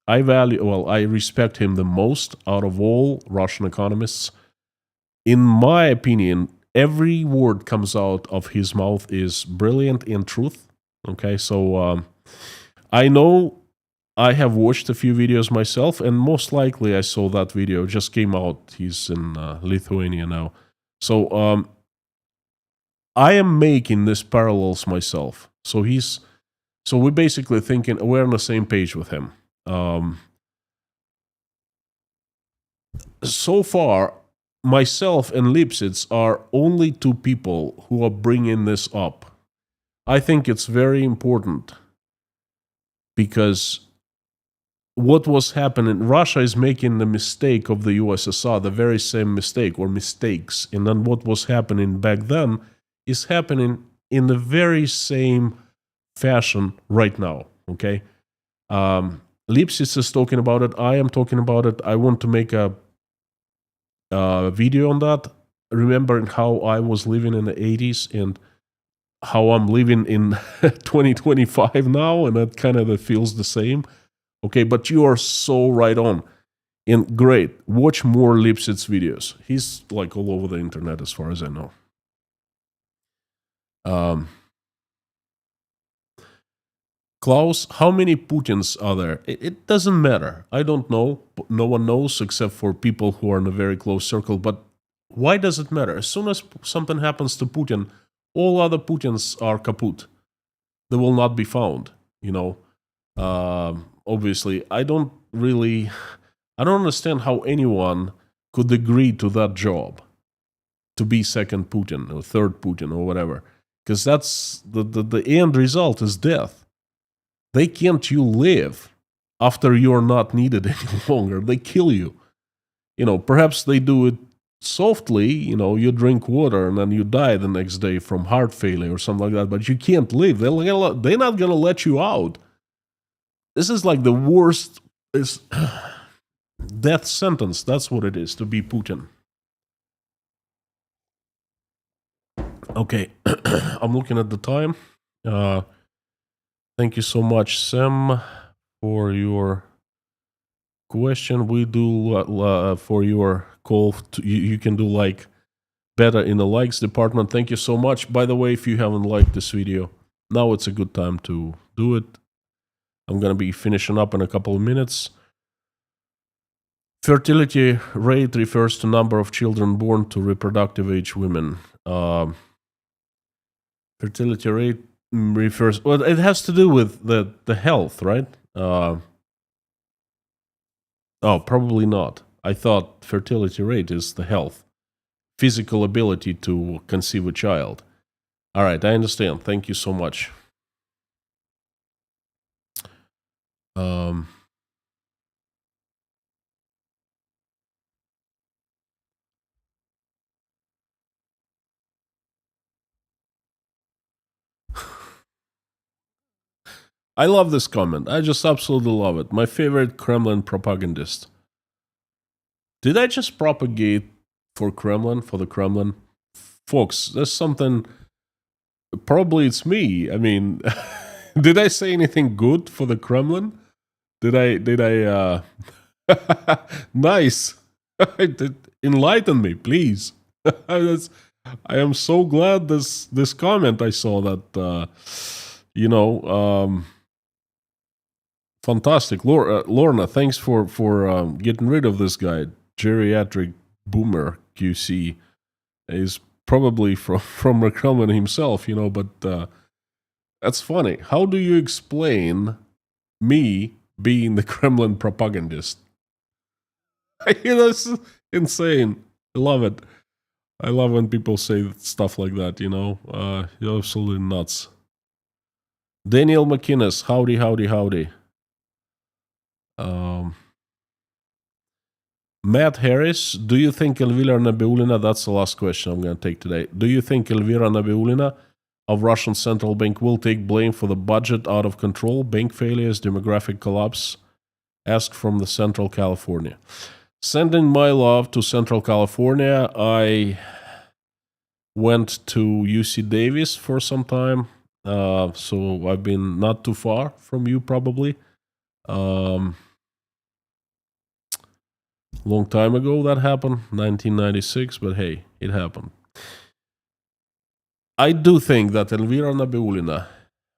Speaker 1: I respect him the most out of all Russian economists. In my opinion, every word comes out of his mouth is brilliant in truth. Okay, so I know I have watched a few videos myself, and most likely I saw that video. Just came out. He's in Lithuania now. So I am making these parallels myself. So we're basically thinking we're on the same page with him. So far, myself and Lipsitz are only two people who are bringing this up. I think it's very important because what was happening, Russia is making the mistake of the USSR, the very same mistake or mistakes. And then what was happening back then is happening in the very same fashion right now. Okay. Lipsitz is talking about it. I am talking about it. I want to make a video on that, remembering how I was living in the 80s and how I'm living in 2025 now, and that kind of feels the same. Okay, but you are so right on. And great, watch more Lipsitz videos. He's like all over the internet as far as I know. Klaus, how many Putins are there? It doesn't matter. I don't know. No one knows except for people who are in a very close circle. But why does it matter? As soon as something happens to Putin, all other Putins are kaput. They will not be found, you know. Obviously, I don't understand how anyone could agree to that job, to be second Putin or third Putin or whatever, because that's the end result is death. They can't you live after you're not needed any longer. They kill you. You know, perhaps they do it softly, you know, you drink water and then you die the next day from heart failure or something like that, but you can't live. They're not going to let you out. This is like the worst death sentence. That's what it is to be Putin. Okay, I'm looking at the time. Thank you so much, Sam, for your question. We do for your call. You can do like better in the likes department. Thank you so much. By the way, if you haven't liked this video, now it's a good time to do it. I'm going to be finishing up in a couple of minutes. Fertility rate refers to number of children born to reproductive age women. Fertility rate refers, well, it has to do with the health, right? Oh, probably not. I thought fertility rate is the health, physical ability to conceive a child. All right, I understand. Thank you so much. I love this comment. I just absolutely love it. My favorite Kremlin propagandist. Did I just propagate for the Kremlin? Folks, there's something. Probably it's me. I mean, did I say anything good for the Kremlin? Did I, nice. Enlighten me, please. I am so glad this comment I saw that, fantastic. Lorna, thanks for getting rid of this guy. Geriatric Boomer QC is probably from the Kremlin himself, but that's funny. How do you explain me being the Kremlin propagandist? That's insane. I love it. I love when people say stuff like that, You're absolutely nuts. Daniel McInnes, howdy. Matt Harris, do you think Elvira Nabiulina, that's the last question I'm going to take today. Do you think Elvira Nabiulina of Russian Central Bank will take blame for the budget out of control, bank failures, demographic collapse? Asked from the Central California. Sending my love to Central California. I went to UC Davis for some time, so I've been not too far from you probably. Long time ago that happened, 1996, but hey, it happened. I do think that Elvira Nabiulina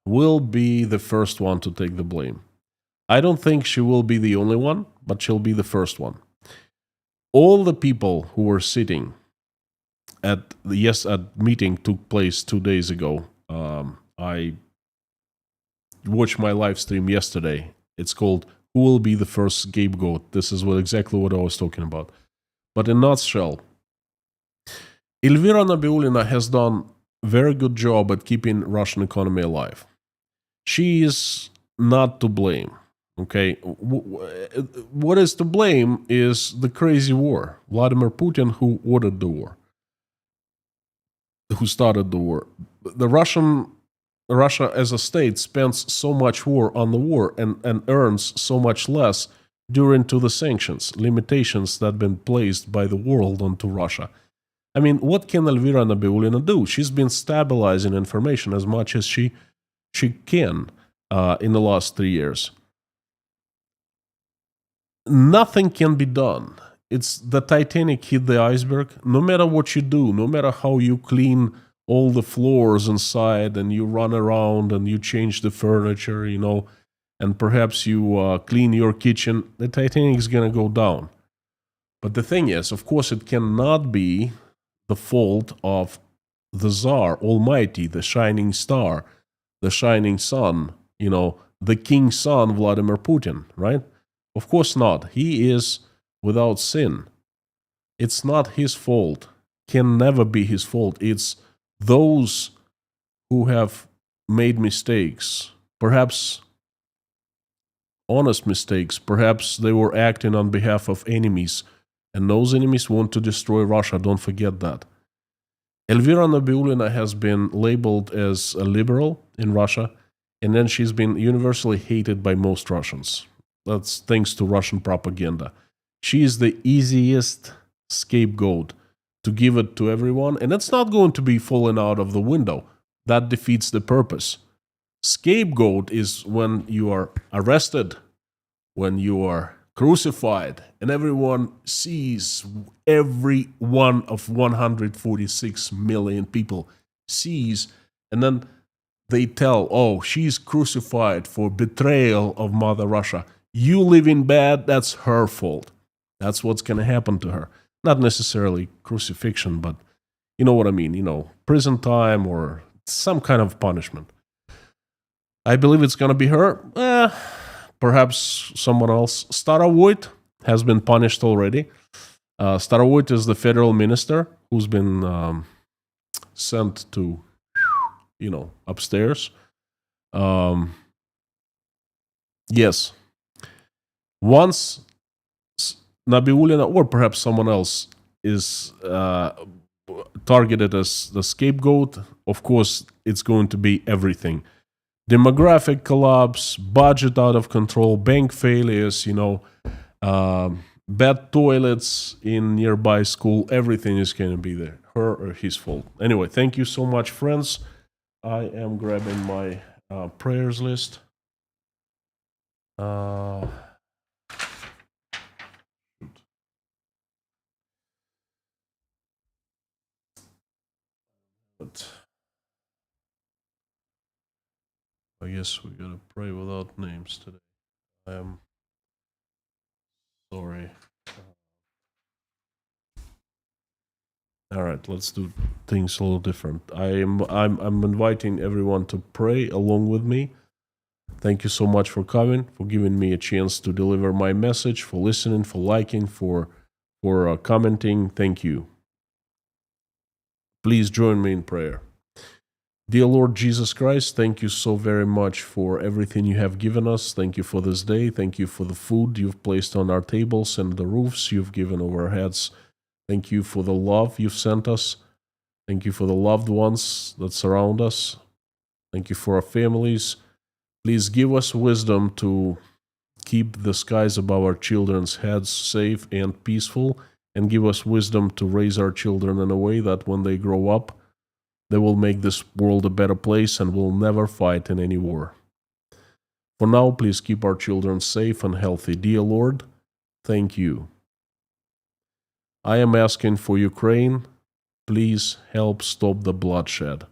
Speaker 1: will be the first one to take the blame. I don't think she will be the only one, but she'll be the first one. All the people who were sitting at meeting took place 2 days ago. I watched my live stream yesterday. It's called "Who Will Be the First Scapegoat?" This is exactly what I was talking about. But in a nutshell, Elvira Nabiulina has done very good job at keeping Russian economy alive. She is not to blame. Okay, what is to blame is the crazy war. Vladimir Putin, who ordered the war, who started the war. The Russia as a state spends so much war on the war and earns so much less due to the sanctions, limitations that have been placed by the world onto Russia. I mean, what can Elvira Nabiulina do? She's been stabilizing information as much as she can in the last 3 years. Nothing can be done. It's the Titanic hit the iceberg. No matter what you do, no matter how you clean all the floors inside and you run around and you change the furniture, and perhaps you clean your kitchen, the Titanic is going to go down. But the thing is, of course, it cannot be the fault of the Tsar Almighty, the shining star, the shining sun, the king's son, Vladimir Putin, right? Of course not. He is without sin. It's not his fault. Can never be his fault. It's those who have made mistakes, perhaps honest mistakes, perhaps they were acting on behalf of enemies, and those enemies want to destroy Russia. Don't forget that. Elvira Nabiulina has been labeled as a liberal in Russia, and then she's been universally hated by most Russians. That's thanks to Russian propaganda. She is the easiest scapegoat to give it to everyone, and it's not going to be falling out of the window. That defeats the purpose. Scapegoat is when you are arrested, when you are crucified, and everyone sees, every one of 146 million people sees, and then they tell, oh, she's crucified for betrayal of Mother Russia. You live in bad, that's her fault. That's what's going to happen to her. Not necessarily crucifixion, but you know what I mean, prison time or some kind of punishment. I believe it's going to be her. Perhaps someone else. Starovoyt has been punished already. Starovoyt is the federal minister who's been sent to, upstairs. Yes. Once Nabiulina or perhaps someone else is targeted as the scapegoat, of course, it's going to be everything. Demographic collapse, budget out of control, bank failures, bad toilets in nearby school, everything is going to be there. Her or his fault. Anyway, thank you so much, friends. I am grabbing my prayers list. But I guess we gotta pray without names today. I am sorry. All right, let's do things a little different. I'm inviting everyone to pray along with me. Thank you so much for coming, for giving me a chance to deliver my message, for listening, for liking, for commenting. Thank you. Please join me in prayer. Dear Lord Jesus Christ, thank you so very much for everything you have given us. Thank you for this day. Thank you for the food you've placed on our tables and the roofs you've given over our heads. Thank you for the love you've sent us. Thank you for the loved ones that surround us. Thank you for our families. Please give us wisdom to keep the skies above our children's heads safe and peaceful, and give us wisdom to raise our children in a way that when they grow up, they will make this world a better place and will never fight in any war. For now, please keep our children safe and healthy. Dear Lord, thank you. I am asking for Ukraine. Please help stop the bloodshed.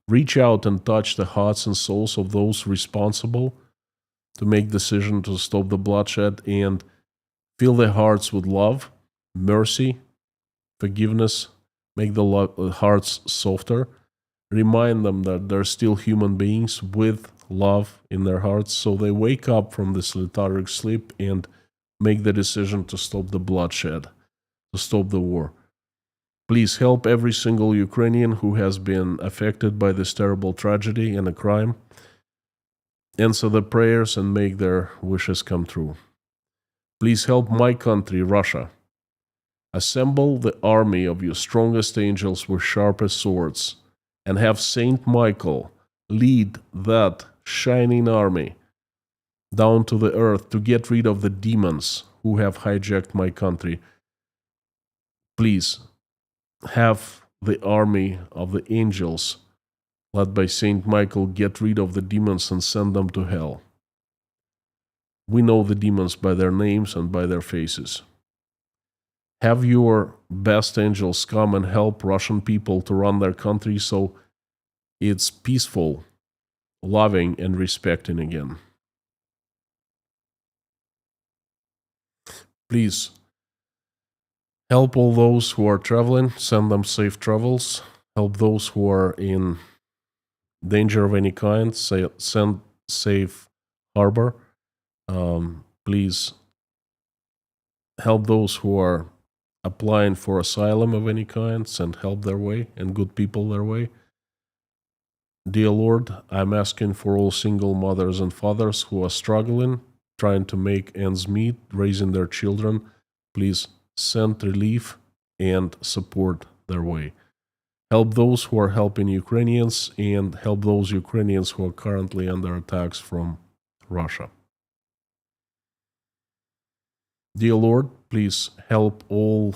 Speaker 1: Reach out and touch the hearts and souls of those responsible to make decision to stop the bloodshed and fill their hearts with love, mercy, forgiveness. Make the hearts softer. Remind them that they're still human beings with love in their hearts, so they wake up from this lethargic sleep and make the decision to stop the bloodshed, to stop the war. Please help every single Ukrainian who has been affected by this terrible tragedy and a crime. Answer their prayers and make their wishes come true. Please help my country, Russia. Assemble the army of your strongest angels with sharpest swords, and have Saint Michael lead that shining army down to the earth to get rid of the demons who have hijacked my country. Please have the army of the angels led by Saint Michael get rid of the demons and send them to hell. We know the demons by their names and by their faces. Have your best angels come and help Russian people to run their country so it's peaceful, loving, and respecting again. Please help all those who are traveling, send them safe travels. Help those who are in danger of any kind, send safe harbor. Please help those who are applying for asylum of any kind, send help their way and good people their way. Dear Lord, I'm asking for all single mothers and fathers who are struggling, trying to make ends meet, raising their children. Please send relief and support their way. Help those who are helping Ukrainians and help those Ukrainians who are currently under attacks from Russia. Dear Lord, please help all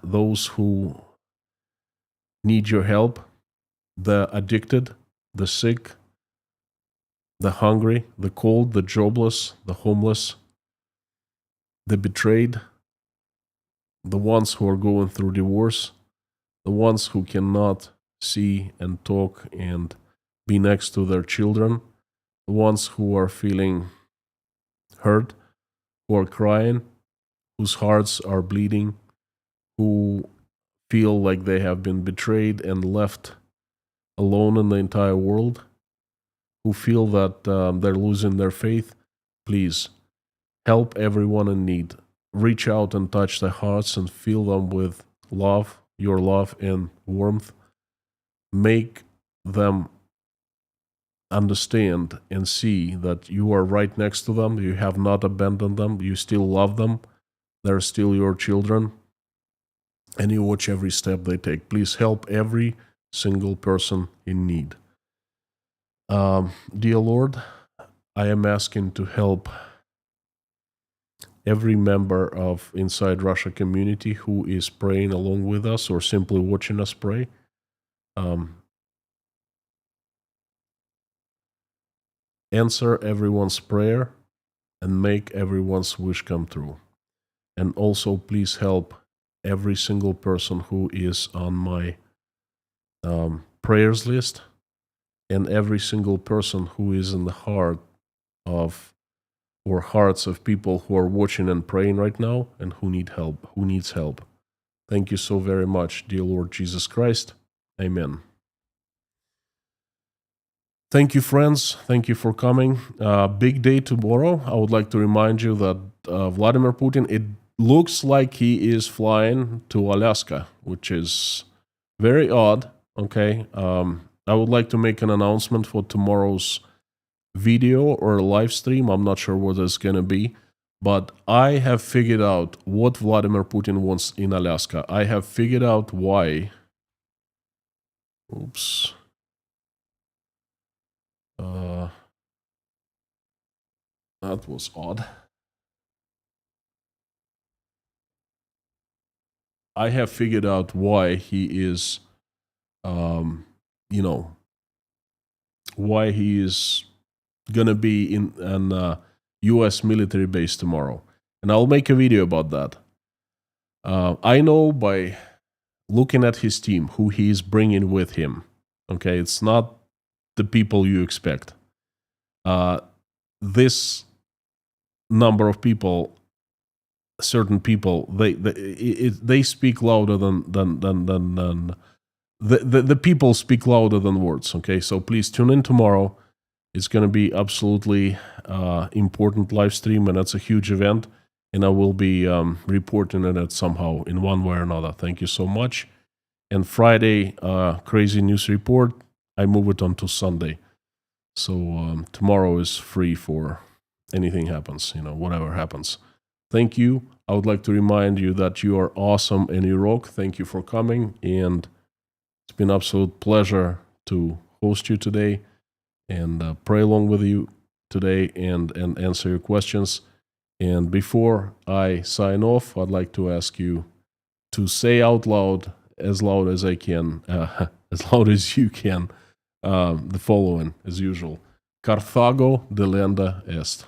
Speaker 1: those who need your help, the addicted, the sick, the hungry, the cold, the jobless, the homeless, the betrayed, the ones who are going through divorce, the ones who cannot see and talk and be next to their children, the ones who are feeling hurt, who are crying, whose hearts are bleeding, who feel like they have been betrayed and left alone in the entire world, who feel that they're losing their faith. Please help everyone in need. Reach out and touch their hearts and fill them with love, your love and warmth. Make them understand and see that you are right next to them. You have not abandoned them. You still love them. They're still your children. And you watch every step they take. Please help every single person in need. Dear Lord, I am asking to help every member of Inside Russia community who is praying along with us or simply watching us pray. Answer everyone's prayer and make everyone's wish come true. And also please help every single person who is on my prayers list and every single person who is in the heart of or hearts of people who are watching and praying right now and who need help, who needs help. Thank you so very much, dear Lord Jesus Christ. Amen. Thank you, friends. Thank you for coming. Big day tomorrow. I would like to remind you that Vladimir Putin, it looks like he is flying to Alaska, which is very odd. Okay. I would like to make an announcement for tomorrow's video or live stream. I'm not sure what it's going to be, but I have figured out what Vladimir Putin wants in Alaska. I have figured out why. Oops. That was odd. I have figured out why he is, why he is gonna be in an U.S. military base tomorrow, and I'll make a video about that. I know by looking at his team who he is bringing with him. Okay, it's not the people you expect. This number of people, certain people, they speak louder than the people speak louder than words. Okay, so please tune in tomorrow. It's going to be absolutely important live stream, and that's a huge event, and I will be reporting on it somehow in one way or another. Thank you so much, And Friday, crazy news report, I move it on to Sunday. So tomorrow is free for anything happens, whatever happens. Thank you. I would like to remind you that you are awesome and you rock. Thank you for coming. And it's been an absolute pleasure to host you today and pray along with you today and answer your questions. And before I sign off, I'd like to ask you to say out loud as I can, as loud as you can, the following, as usual. Carthago delenda est.